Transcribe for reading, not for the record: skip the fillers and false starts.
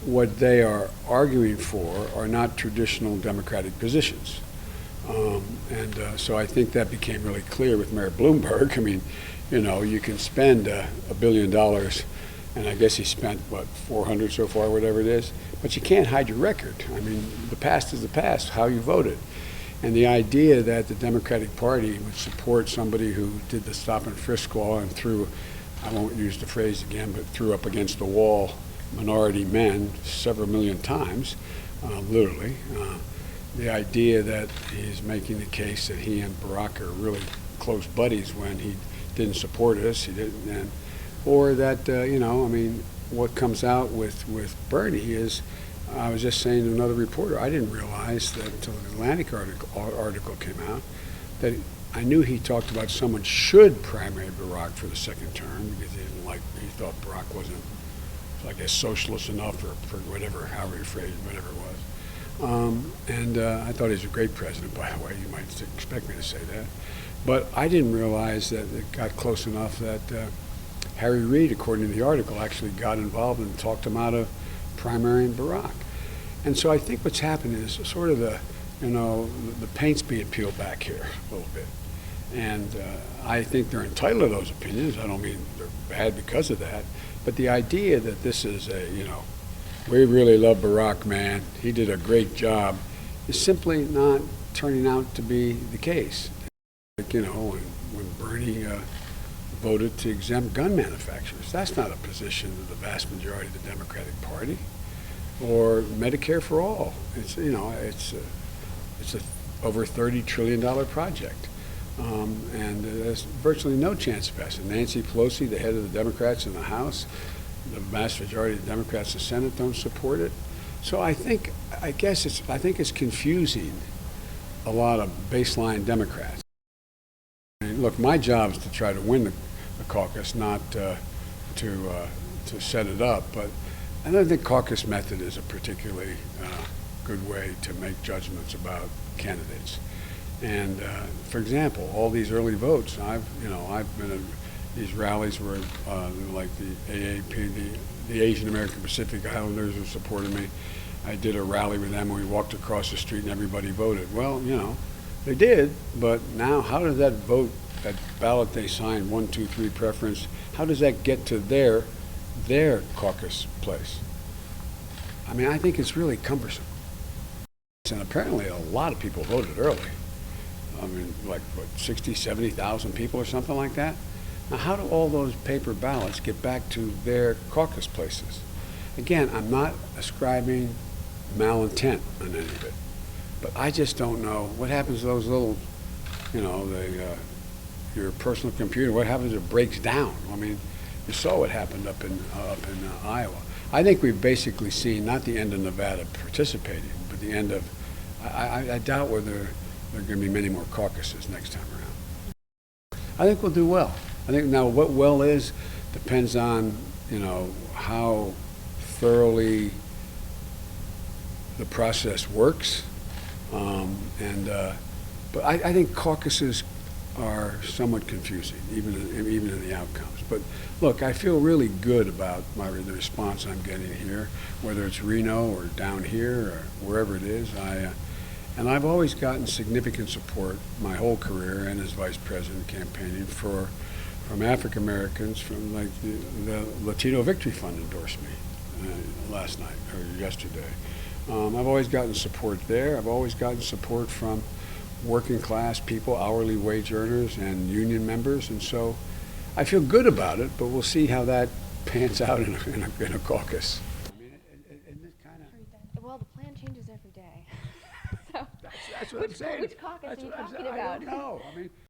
what they are arguing for are not traditional Democratic positions. So I think that became really clear with Mayor Bloomberg. I mean, you can spend $1 billion, and I guess he spent, what, 400 so far, whatever it is, but you can't hide your record. I mean, the past is the past, how you voted. And the idea that the Democratic Party would support somebody who did the stop and frisk law and threw, I won't use the phrase again, but threw up against the wall minority men several million times, literally. The idea that he's making the case that he and Barack are really close buddies when he didn't support us, he didn't, or that, I mean, what comes out with Bernie is, I was just saying to another reporter, I didn't realize that until the Atlantic article came out, that I knew he talked about someone should primary Barack for the second term because he thought Barack wasn't, I guess, socialist enough or for whatever, however he phrased it, whatever it was. I thought he was a great president, by the way. You might expect me to say that. But I didn't realize that it got close enough that Harry Reid, according to the article, actually got involved and talked him out of primarying Barack. And so I think what's happened is sort of the paint's being peeled back here a little bit. And I think they're entitled to those opinions. I don't mean they're bad because of that. But the idea that this is we really love Barack, man, he did a great job, is simply not turning out to be the case. Like, when Bernie voted to exempt gun manufacturers, that's not a position of the vast majority of the Democratic Party. Or Medicare for all. It's it's a over $30 trillion project. And there's virtually no chance of passing. Nancy Pelosi, the head of the Democrats in the House, the vast majority of the Democrats in the Senate don't support it. So I think it's confusing a lot of baseline Democrats. I mean, look, my job is to try to win the caucus, not to set it up. But I don't think caucus method is a particularly good way to make judgments about candidates. And for example, all these early votes, I've been at these rallies where like the AAP, the Asian American Pacific Islanders who supported me. I did a rally with them and we walked across the street and everybody voted. Well, they did, but now how does that vote, that ballot they signed, 1, 2, 3 preference, how does that get to their caucus place? I mean, I think it's really cumbersome. And apparently a lot of people voted early. I mean, like, what, 60, 70,000 people or something like that? Now, how do all those paper ballots get back to their caucus places? Again, I'm not ascribing malintent on any of it, but I just don't know what happens to those little, your personal computer. What happens if it breaks down? I mean, you saw what happened up in Iowa. I think we've basically seen not the end of Nevada participating, but the end of. I doubt whether there are going to be many more caucuses next time around. I think we'll do well. I think now what well is depends on how thoroughly the process works, but I think caucuses are somewhat confusing, even in the outcomes. But look, I feel really good about the response I'm getting here, whether it's Reno or down here or wherever it is. And I've always gotten significant support my whole career and as vice president campaigning from African Americans, from like the Latino Victory Fund endorsed me last night or yesterday. I've always gotten support there. I've always gotten support from working class people, hourly wage earners, and union members, and so I feel good about it. But we'll see how that pans out in a caucus. I mean, isn't it kind of? Well, the plan changes every day. So That's what I'm saying. Which caucus are you talking about? I don't know. I mean.